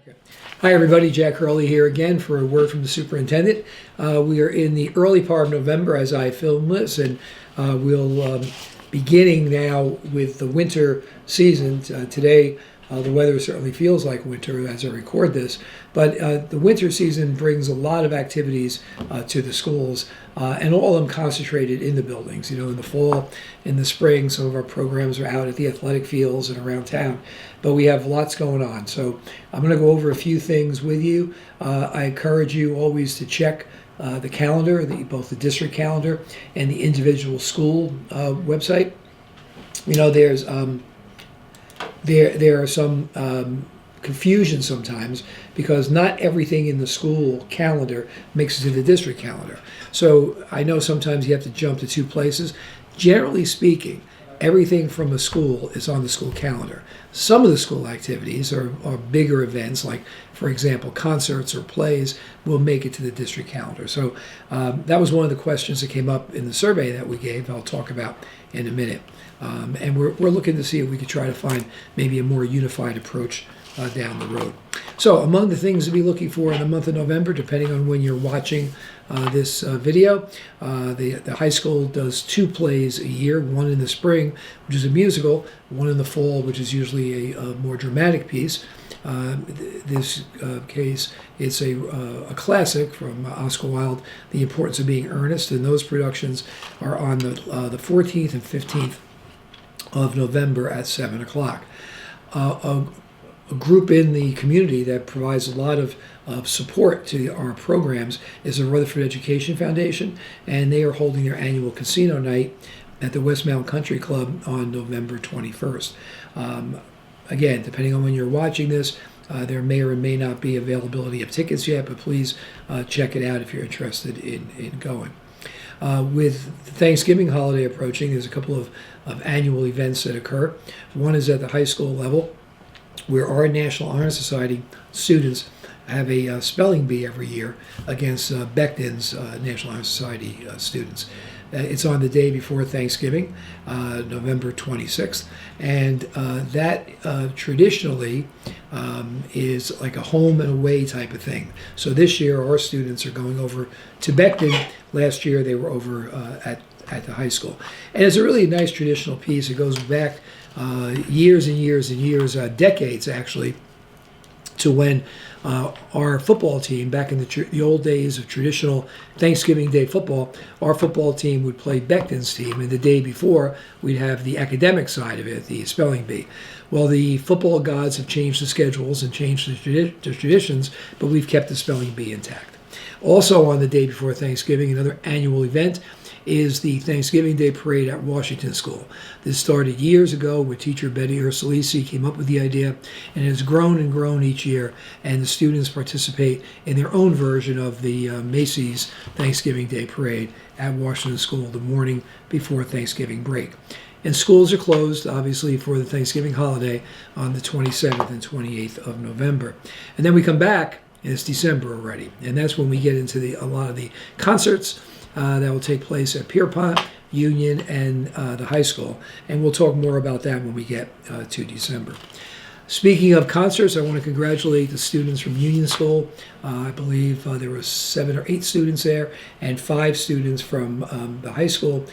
Okay. Hi everybody, Jack Hurley here again for a word from the superintendent. We are in the early part of November as I film this, and we'll beginning now with the winter season. Today the weather certainly feels like winter as I record this, but the winter season brings a lot of activities to the schools, and all of them concentrated in the buildings. You know, in the fall, in the spring, some of our programs are out at the athletic fields and around town, but we have lots going on. So I'm going to go over a few things with you. I encourage you always to check the calendar, both the district calendar and the individual school website. You know, there are some confusion sometimes because not everything in the school calendar makes it to the district calendar. So I know sometimes you have to jump to two places. Generally speaking, everything from a school is on the school calendar. Some of the school activities are bigger events, like, for example, concerts or plays, will make it to the district calendar. So that was one of the questions that came up in the survey that we gave, I'll talk about in a minute. And we're looking to see if we could try to find maybe a more unified approach down the road. So among the things to be looking for in the month of November, depending on when you're watching this video, the high school does 2 plays a year, one in the spring, which is a musical, one in the fall, which is usually a more dramatic piece. This case, it's a classic from Oscar Wilde, The Importance of Being Earnest, and those productions are on the 14th and 15th of November at 7 o'clock. A group in the community that provides a lot of support to our programs is the Rutherford Education Foundation, and they are holding their annual casino night at the West Mountain Country Club on November 21st. Again, depending on when you're watching this, there may or may not be availability of tickets yet, but please check it out if you're interested in going. With the Thanksgiving holiday approaching, there's a couple of annual events that occur. One is at the high school level, where our National Honor Society students have a spelling bee every year against Becton's National Honor Society students. It's on the day before Thanksgiving, November 26th, and that traditionally is like a home and away type of thing. So this year our students are going over to Becton. Last year they were over at the high school. And it's a really nice traditional piece. It goes back years and years and years, decades actually, to when our football team, back in the old days of traditional Thanksgiving Day football, our football team would play Becton's team, and the day before we'd have the academic side of it, the spelling bee. Well, the football gods have changed the schedules and changed the traditions, but we've kept the spelling bee intact. Also on the day before Thanksgiving, another annual event is the Thanksgiving Day Parade at Washington School. This started years ago with teacher Betty Ursulisi came up with the idea, and it has grown and grown each year, and the students participate in their own version of the Macy's Thanksgiving Day Parade at Washington School the morning before Thanksgiving break. And schools are closed, obviously, for the Thanksgiving holiday on the 27th and 28th of November. And then we come back, and it's December already, and that's when we get into a lot of the concerts that will take place at Pierpont, Union, and the high school. And we'll talk more about that when we get to December. Speaking of concerts, I want to congratulate the students from Union School. I believe there were 7 or 8 students there, and 5 students from the high school,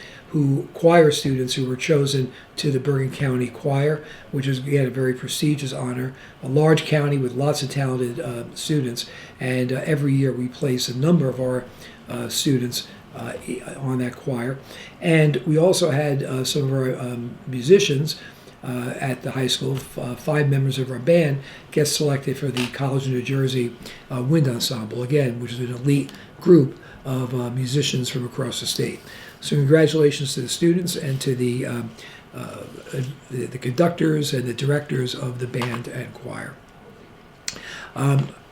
choir students who were chosen to the Bergen County Choir, which is, again, a very prestigious honor. A large county with lots of talented students, and every year we place a number of our students on that choir. And we also had some of our musicians at the high school, 5 members of our band get selected for the College of New Jersey Wind Ensemble, again, which is an elite group of musicians from across the state. So congratulations to the students and to the conductors and the directors of the band and choir.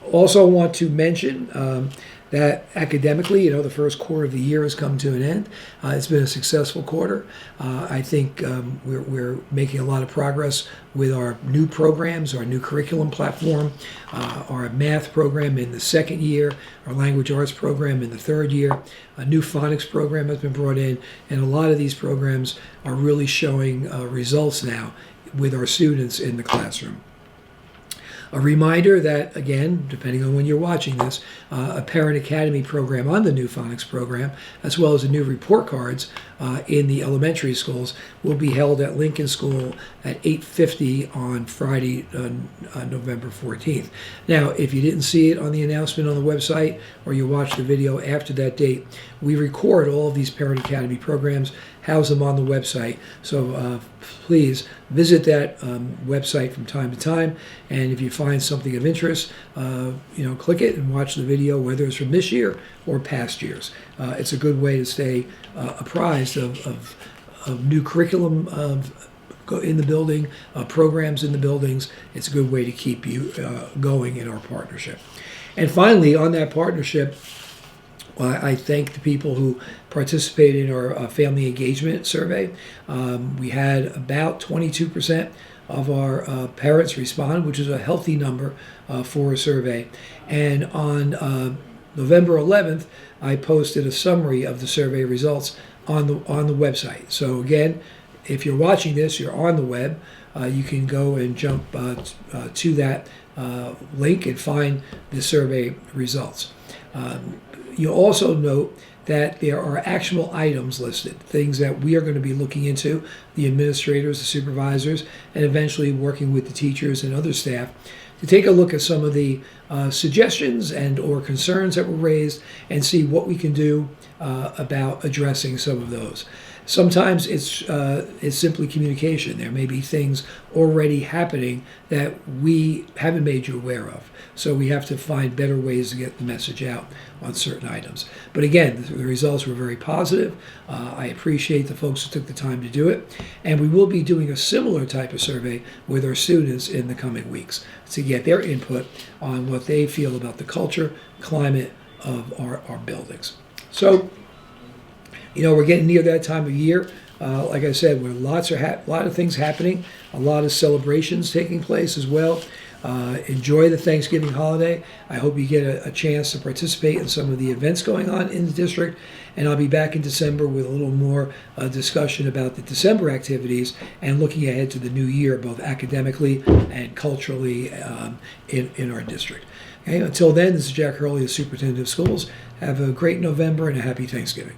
Also want to mention that academically, the first quarter of the year has come to an end. It's been a successful quarter. I think we're making a lot of progress with our new programs, our new curriculum platform, our math program in the 2nd year, our language arts program in the 3rd year. A new phonics program has been brought in, and a lot of these programs are really showing results now with our students in the classroom. A reminder that, again, depending on when you're watching this, a Parent Academy program on the new phonics program, as well as the new report cards in the elementary schools, will be held at Lincoln School at 8:50 on Friday, November 14th. Now, if you didn't see it on the announcement on the website, or you watched the video after that date, we record all of these Parent Academy programs, house them on the website. So please visit that website from time to time, and if you find something of interest, click it and watch the video, whether it's from this year or past years. It's a good way to stay apprised of new curriculum in the building, programs in the buildings. It's a good way to keep you going in our partnership. And finally, on that partnership, I thank the people who participated in our family engagement survey. We had about 22% of our parents respond, which is a healthy number for a survey. And on November 11th, I posted a summary of the survey results on the website. So again, if you're watching this, you're on the web, you can go and jump to that link and find the survey results. You'll also note that there are actionable items listed, things that we are going to be looking into, the administrators, the supervisors, and eventually working with the teachers and other staff to take a look at some of the suggestions and or concerns that were raised and see what we can do about addressing some of those. Sometimes it's simply communication. There may be things already happening that we haven't made you aware of. So we have to find better ways to get the message out on certain items. But again, the results were very positive. I appreciate the folks who took the time to do it. And we will be doing a similar type of survey with our students in the coming weeks to get their input on what they feel about the culture, climate of our buildings. So, we're getting near that time of year. Like I said, where a lot of things happening, a lot of celebrations taking place as well. Enjoy the Thanksgiving holiday. I hope you get a chance to participate in some of the events going on in the district. And I'll be back in December with a little more discussion about the December activities and looking ahead to the new year, both academically and culturally in our district. Okay, until then, this is Jack Hurley, the Superintendent of Schools. Have a great November and a happy Thanksgiving.